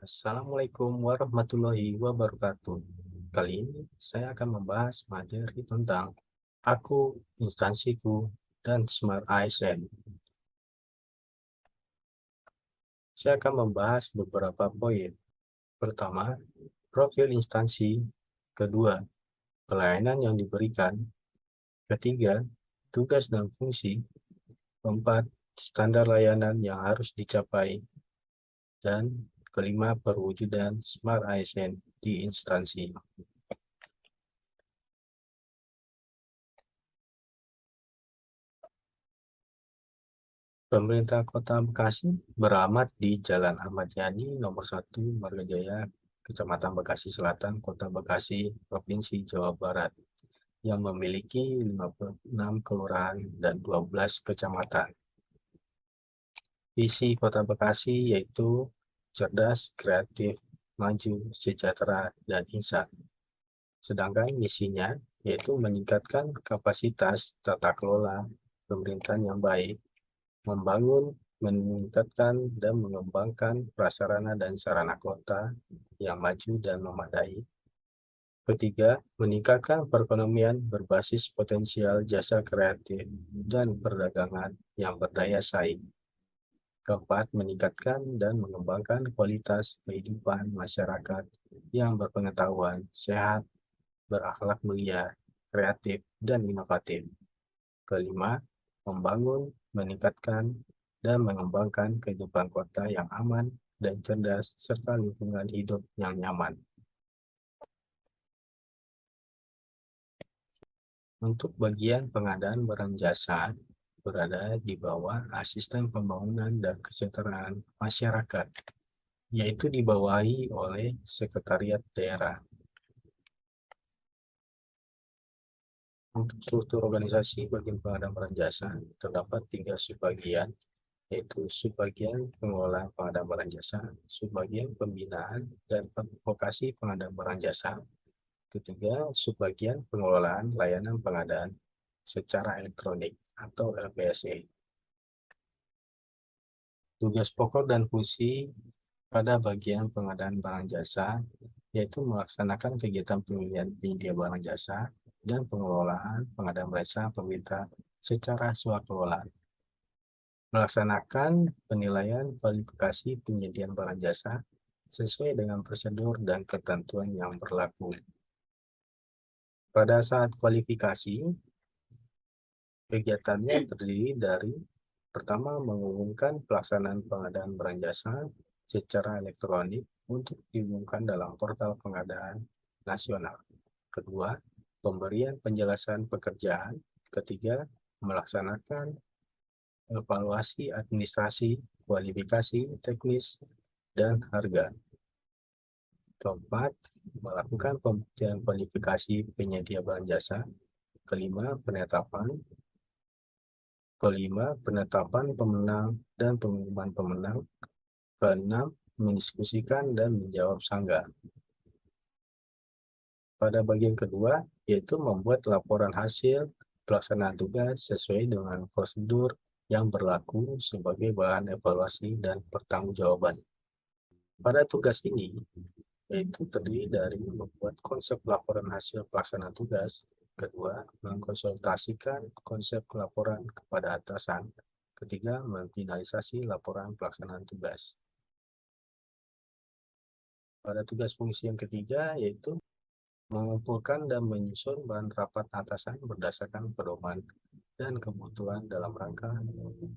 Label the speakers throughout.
Speaker 1: Assalamualaikum warahmatullahi wabarakatuh. Kali ini saya akan membahas materi tentang aku, instansiku, dan Smart ASN. Saya akan membahas beberapa poin. Pertama, profil instansi. Kedua, pelayanan yang diberikan. Ketiga, tugas dan fungsi. Keempat, standar layanan yang harus dicapai. Dan kelima, perwujudan Smart ASN di instansi. Pemerintah Kota Bekasi beralamat di Jalan Ahmad Yani nomor 1 Margajaya, Kecamatan Bekasi Selatan, Kota Bekasi, Provinsi Jawa Barat, yang memiliki 56 kelurahan dan 12 kecamatan. Visi Kota Bekasi yaitu cerdas, kreatif, maju, sejahtera, dan insan. Sedangkan misinya yaitu meningkatkan kapasitas tata kelola pemerintahan yang baik, membangun, meningkatkan, dan mengembangkan prasarana dan sarana kota yang maju dan memadai. Ketiga, meningkatkan perekonomian berbasis potensial jasa kreatif dan perdagangan yang berdaya saing. Keempat, meningkatkan dan mengembangkan kualitas kehidupan masyarakat yang berpengetahuan, sehat, berakhlak mulia, kreatif, dan inovatif. Kelima, membangun, meningkatkan, dan mengembangkan kehidupan kota yang aman dan cerdas, serta lingkungan hidup yang nyaman. Untuk bagian pengadaan barang jasa, berada di bawah Asisten Pembangunan dan Kesejahteraan Masyarakat, yaitu dibawahi oleh Sekretariat Daerah. Untuk struktur organisasi bagian pengadaan barang jasa, terdapat 3 subbagian, yaitu subbagian pengelolaan pengadaan barang jasa, subbagian pembinaan dan advokasi pengadaan barang jasa. Ketiga, subbagian pengelolaan layanan pengadaan secara elektronik atau LPSE. Tugas pokok dan fungsi pada bagian pengadaan barang jasa yaitu melaksanakan kegiatan pemilihan penyedia barang jasa dan pengelolaan pengadaan jasa pemerintah secara swakelola, melaksanakan penilaian kualifikasi penyediaan barang jasa sesuai dengan prosedur dan ketentuan yang berlaku. Pada saat kualifikasi, kegiatannya terdiri dari pertama, mengumumkan pelaksanaan pengadaan barang jasa secara elektronik untuk diumumkan dalam portal pengadaan nasional. Kedua, pemberian penjelasan pekerjaan. Ketiga, melaksanakan evaluasi administrasi, kualifikasi teknis, dan harga. Keempat, melakukan pembuktian kualifikasi penyedia barang jasa. Kelima, penetapan pemenang dan pengumuman pemenang. Keenam, mendiskusikan dan menjawab sanggah. Pada bagian kedua, yaitu membuat laporan hasil pelaksanaan tugas sesuai dengan prosedur yang berlaku sebagai bahan evaluasi dan pertanggungjawaban. Pada tugas ini, yaitu terdiri dari membuat konsep laporan hasil pelaksanaan tugas. Kedua, mengkonsultasikan konsep laporan kepada atasan. Ketiga, memfinalisasi laporan pelaksanaan tugas. Pada tugas fungsi yang ketiga, yaitu mengumpulkan dan menyusun bahan rapat atasan berdasarkan pedoman dan kebutuhan dalam rangka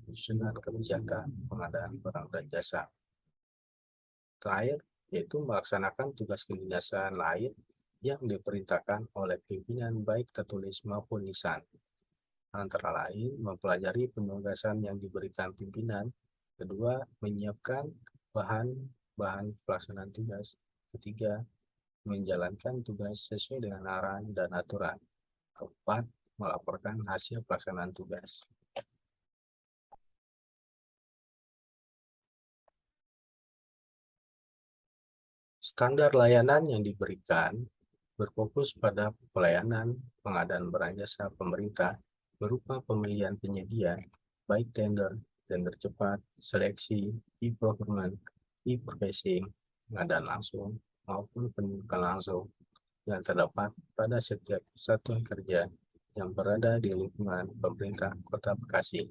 Speaker 1: penyusunan kebijakan pengadaan barang dan jasa. Terakhir, yaitu melaksanakan tugas kedinasan lain yang diperintahkan oleh pimpinan baik tertulis maupun lisan. Antara lain, mempelajari penugasan yang diberikan pimpinan. Kedua, menyiapkan bahan pelaksanaan tugas. Ketiga, menjalankan tugas sesuai dengan arahan dan aturan. Keempat, melaporkan hasil pelaksanaan tugas. Standar layanan yang diberikan berfokus pada pelayanan pengadaan barang jasa pemerintah berupa pemilihan penyedia, baik tender cepat, seleksi, e-procurement, e-purchasing, pengadaan langsung maupun penunjukan langsung yang terdapat pada setiap satuan kerja yang berada di lingkungan pemerintah Kota Bekasi.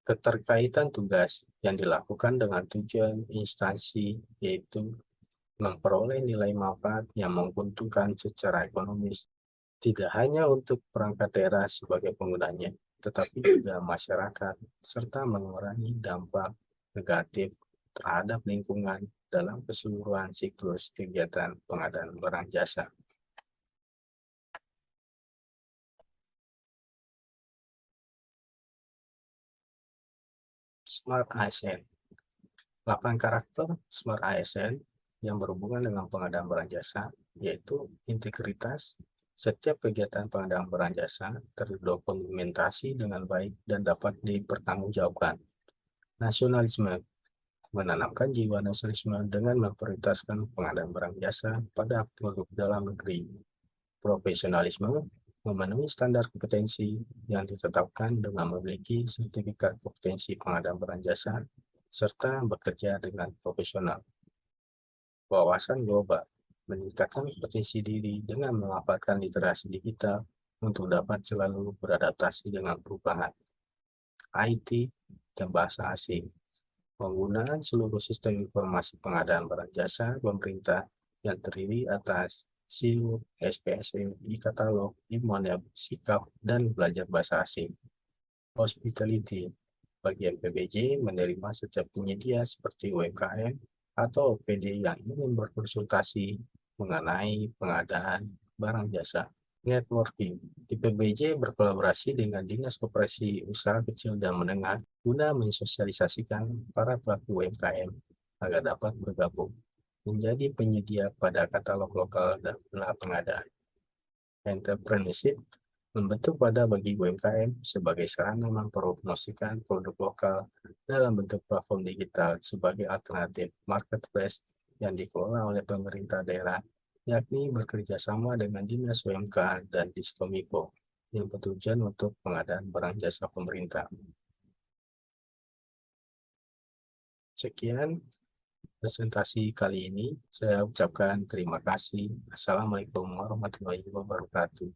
Speaker 1: Keterkaitan tugas yang dilakukan dengan tujuan instansi yaitu memperoleh nilai manfaat yang menguntungkan secara ekonomis, tidak hanya untuk perangkat daerah sebagai penggunanya, tetapi juga masyarakat, serta mengurangi dampak negatif terhadap lingkungan dalam keseluruhan siklus kegiatan pengadaan barang jasa. Smart ASN. 8 karakter Smart ASN yang berhubungan dengan pengadaan barang jasa, yaitu integritas. Setiap kegiatan pengadaan barang jasa terdokumentasi dengan baik dan dapat dipertanggungjawabkan. Nasionalisme. Menanamkan jiwa nasionalisme dengan memprioritaskan pengadaan barang jasa pada produk dalam negeri. Profesionalisme. Memenuhi standar kompetensi yang ditetapkan dengan memiliki sertifikat kompetensi pengadaan barang jasa serta bekerja dengan profesional. Wawasan global, meningkatkan kompetensi diri dengan memanfaatkan literasi digital untuk dapat selalu beradaptasi dengan perubahan. IT dan bahasa asing, penggunaan seluruh sistem informasi pengadaan barang jasa pemerintah yang terdiri atas SIU, SPSE, e-katalog, e-money, sikap, dan belajar bahasa asing. Hospitality, bagian PBJ menerima setiap penyedia seperti UMKM atau OPD yang ingin berkonsultasi mengenai pengadaan barang jasa. Networking, di PBJ berkolaborasi dengan Dinas Koperasi Usaha Kecil dan Menengah guna mensosialisasikan para pelaku UMKM agar dapat bergabung menjadi penyedia pada katalog lokal dan pengadaan. Entrepreneurship, membentuk wadah bagi UMKM sebagai sarana mempromosikan produk lokal dalam bentuk platform digital sebagai alternatif marketplace yang dikelola oleh pemerintah daerah, yakni bekerja sama dengan Dinas UMK dan Diskominfo yang bertujuan untuk pengadaan barang jasa pemerintah. Sekian presentasi kali ini. Saya ucapkan terima kasih. Assalamualaikum warahmatullahi wabarakatuh.